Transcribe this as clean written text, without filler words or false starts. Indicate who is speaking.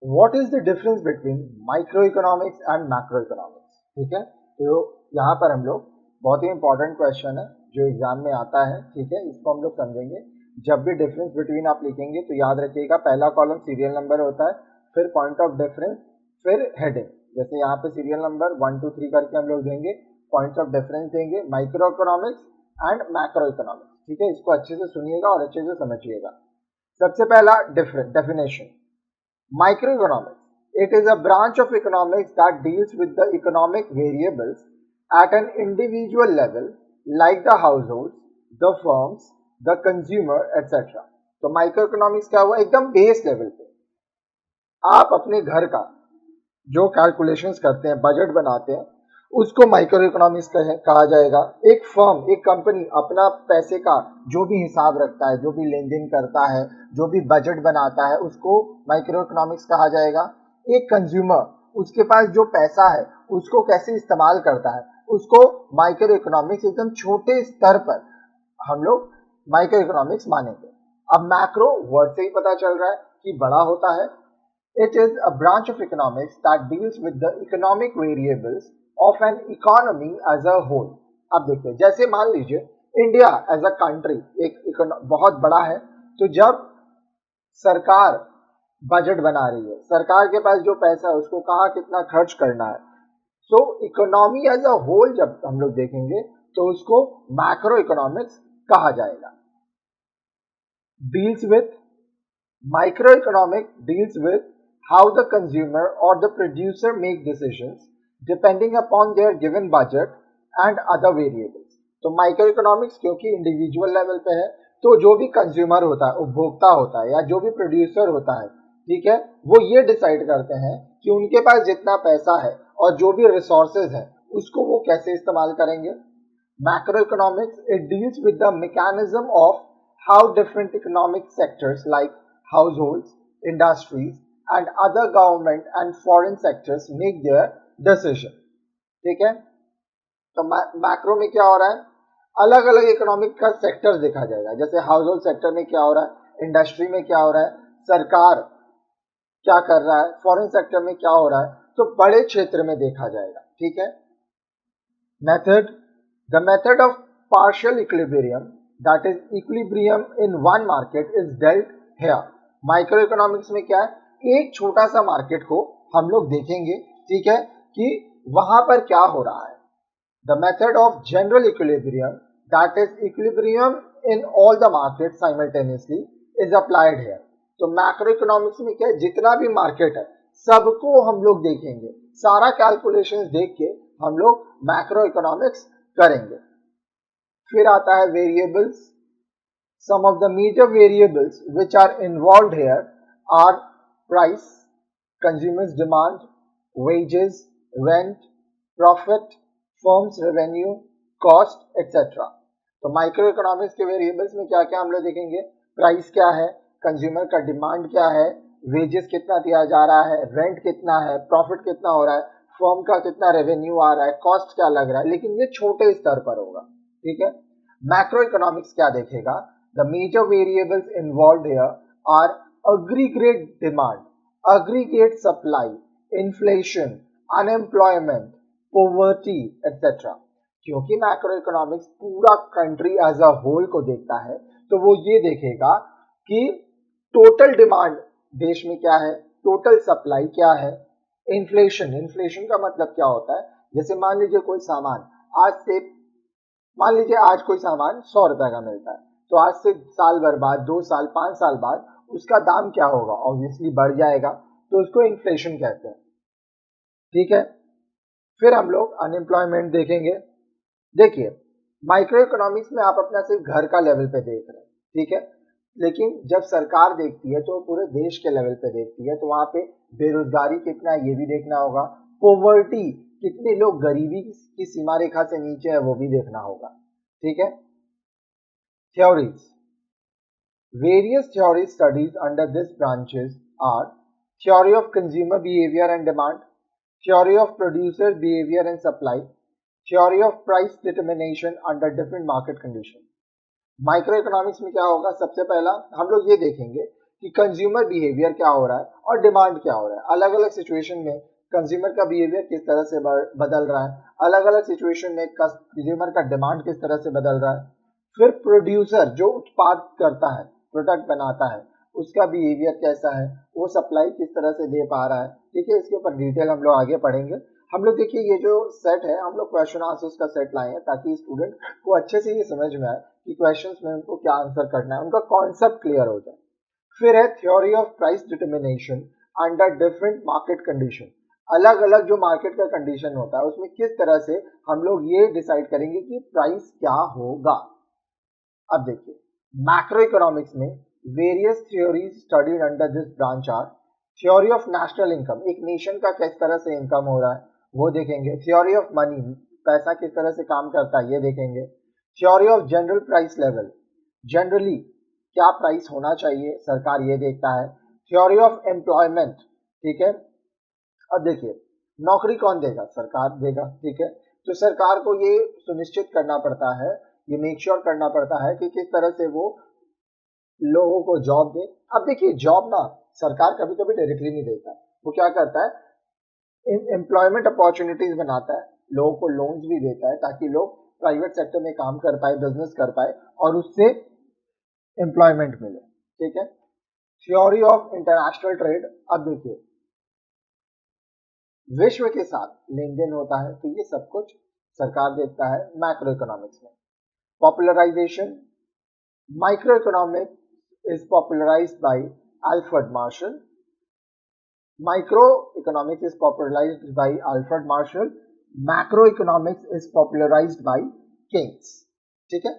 Speaker 1: What is the difference between micro economics and macro economics. ठीक है, तो यहाँ पर हम लोग बहुत ही इंपॉर्टेंट क्वेश्चन है जो एग्जाम में आता है। ठीक है, इसको हम लोग समझेंगे। जब भी डिफरेंस बिटवीन आप लिखेंगे तो याद रखिएगा पहला कॉलम सीरियल नंबर होता है, फिर पॉइंट ऑफ डिफरेंस, फिर हेडिंग। जैसे यहाँ पे सीरियल नंबर 1 2 3 करके हम लोग देंगे, पॉइंट्स ऑफ डिफरेंस देंगे, micro economics and macro economics. ठीक है, इसको अच्छे से सुनिएगा और अच्छे से समझिएगा। सबसे पहला definition, microeconomics. It is a branch of economics that deals with the economic variables at an individual level, like the households, the firms, the consumer, etc. तो माइक्रो इकोनॉमिक्स क्या हुआ, एकदम बेस लेवल पे आप अपने घर का जो कैलकुलेशंस करते हैं, बजट बनाते हैं, उसको माइक्रो इकोनॉमिक्स कहा जाएगा। एक फर्म, एक कंपनी अपना पैसे का जो भी हिसाब रखता है, जो भी लेन देन करता है, जो भी बजट बनाता है, उसको माइक्रो इकोनॉमिक्स कहा जाएगा। एक कंज्यूमर, उसके पास जो पैसा है उसको कैसे इस्तेमाल करता है, उसको माइक्रो इकोनॉमिक्स एकदम छोटे स्तर पर हम लोग माइक्रो इकोनॉमिक्स मानेंगे। अब मैक्रो वर्ड से ही पता चल रहा है कि बड़ा होता है। It is a branch of economics that deals with the economic variables of an economy as a whole. अब देखिए, जैसे मान लीजिए इंडिया एज अ कंट्री एक बहुत बड़ा है, तो जब सरकार बजट बना रही है, सरकार के पास जो पैसा है उसको कहाँ कितना खर्च करना है, सो इकोनॉमी एज अ होल जब हम लोग देखेंगे तो उसको मैक्रो इकोनॉमिक्स कहा जाएगा। Deals with Microeconomic deals with how the consumer or the producer make decisions depending upon their given budget and other variables. तो माइक्रोइकोनॉमिक्स क्योंकि इंडिविजुअल लेवल पे है, तो जो भी कंज्यूमर होता है, उपभोक्ता होता है, या जो भी प्रोड्यूसर होता है, ठीक है, वो ये डिसाइड करते हैं कि उनके पास जितना पैसा है और जो भी रिसोर्सेज है उसको वो कैसे इस्तेमाल करेंगे। Macroeconomics, it deals with the mechanism of how different economic sectors like households, industries, and other government and foreign sectors make their decision. ठीक है, तो मैक्रो में क्या हो रहा है, अलग अलग इकोनॉमिक का सेक्टर देखा जाएगा। जैसे हाउस होल्ड सेक्टर में क्या हो रहा है, इंडस्ट्री में क्या हो रहा है, सरकार क्या कर रहा है, फॉरेन सेक्टर में क्या हो रहा है, तो बड़े क्षेत्र में देखा जाएगा। ठीक है, method, the method of partial equilibrium, that is equilibrium in one market, is dealt here. Micro economics में क्या है, एक छोटा सा मार्केट को हम लोग देखेंगे, ठीक है, कि वहां पर क्या हो रहा है। The method of general equilibrium, that is equilibrium in all the market simultaneously, is applied here. तो मैक्रो इकोनॉमिक्स में क्या है, जितना भी मार्केट है सबको हम लोग देखेंगे, सारा कैलकुलेशंस देख के हम लोग मैक्रो इकोनॉमिक्स करेंगे। फिर आता है variables. Some of the major variables which are involved here are price, consumers' demand, wages, rent, profit, firms' revenue, cost, etc. तो माइक्रो इकोनॉमिक्स के वेरिएबल्स में क्या क्या हम लोग देखेंगे, प्राइस क्या है, कंज्यूमर का डिमांड क्या है, वेजेस कितना दिया जा रहा है, रेंट कितना है, प्रॉफिट कितना हो रहा है, फर्म का कितना रेवेन्यू आ रहा है, कॉस्ट क्या लग रहा है, लेकिन ये छोटे स्तर पर होगा। ठीक है, मैक्रो इकोनॉमिक्स क्या देखेगा, the major variables involved here are aggregate demand, aggregate supply, inflation, unemployment, poverty, etc. क्योंकि मैक्रो इकोनॉमिक्स पूरा कंट्री एज अ होल को देखता है, तो वो ये देखेगा कि टोटल डिमांड देश में क्या है, टोटल सप्लाई क्या है, इन्फ्लेशन, इन्फ्लेशन का मतलब क्या होता है, जैसे मान लीजिए कोई सामान मान लीजिए आज कोई सामान 100 रुपए का मिलता है, तो आज से साल भर बाद, 2 साल, 5 साल बाद उसका दाम क्या होगा, ऑब्वियसली बढ़ जाएगा, तो उसको इन्फ्लेशन कहते हैं। ठीक है, फिर हम लोग अनएम्प्लॉयमेंट देखेंगे। देखिए, माइक्रो इकोनॉमिक्स में आप अपना सिर्फ घर का लेवल पे देख रहे हैं, ठीक है, लेकिन जब सरकार देखती है तो पूरे देश के लेवल पे देखती है, तो वहां पे बेरोजगारी कितना है ये भी देखना होगा, पोवर्टी, कितने लोग गरीबी की सीमा रेखा से नीचे है वो भी देखना होगा। ठीक है, theories. Various theory studies under this branches are theory of consumer behavior and demand, theory of producer behavior and supply, theory of price determination under different market conditions. Micro economics में क्या होगा, सबसे पहला हम लोग ये देखेंगे कि कंज्यूमर बिहेवियर क्या हो रहा है और डिमांड क्या हो रहा है। अलग अलग सिचुएशन में कंज्यूमर का बिहेवियर किस तरह से बदल रहा है, अलग अलग सिचुएशन में कंज्यूमर का डिमांड किस तरह से बदल रहा है। फिर प्रोड्यूसर जो उत्पाद करता है, प्रोडक्ट बनाता है, उसका बिहेवियर कैसा है, वो सप्लाई किस तरह से दे पा रहा है। ठीक है, इसके ऊपर डिटेल हम लोग आगे पढ़ेंगे। हम लोग देखिए ये जो सेट है, हम लोग क्वेश्चन आंसर्स का सेट लाए हैं ताकि स्टूडेंट को अच्छे से ये समझ में आए कि क्वेश्चंस में उनको क्या आंसर करना है, उनका कॉन्सेप्ट क्लियर हो जाए। फिर है theory of price determination under different market condition. अलग अलग जो मार्केट का कंडीशन होता है उसमें किस तरह से हम लोग ये डिसाइड करेंगे कि प्राइस क्या होगा। अब देखिए मैक्रो इकोनॉमिक्स में various theories studied under this branch are theory of national income, एक नेशन का किस तरह से इनकम हो रहा है वो देखेंगे। थ्योरी ऑफ मनी, पैसा किस तरह से काम करता है ये देखेंगे। Theory of general price level, generally क्या प्राइस होना चाहिए सरकार ये देखता है। थ्योरी ऑफ एम्प्लॉयमेंट, ठीक है। अब देखिए नौकरी कौन देगा, सरकार देगा, ठीक है। तो सरकार को ये सुनिश्चित करना पड़ता है, ये मेक श्योर करना पड़ता है कि किस तरह से वो लोगों को जॉब दे। अब देखिए जॉब ना सरकार कभी कभी डायरेक्टली नहीं देता, वो क्या करता है एम्प्लॉयमेंट अपॉर्चुनिटीज बनाता है, लोगों को लोन्स भी देता है ताकि लोग प्राइवेट सेक्टर में काम कर पाए, बिजनेस कर पाए और उससे एम्प्लॉयमेंट मिले, ठीक है। थ्योरी ऑफ इंटरनेशनल ट्रेड, अब देखिए विश्व के साथ लेन देन होता है तो ये सब कुछ सरकार देखता है मैक्रो इकोनॉमिक्स में। Popularization, micro economics is popularized by Alfred Marshall, microeconomics is popularized by Alfred Marshall, macroeconomics is popularized by Keynes, ठीक है।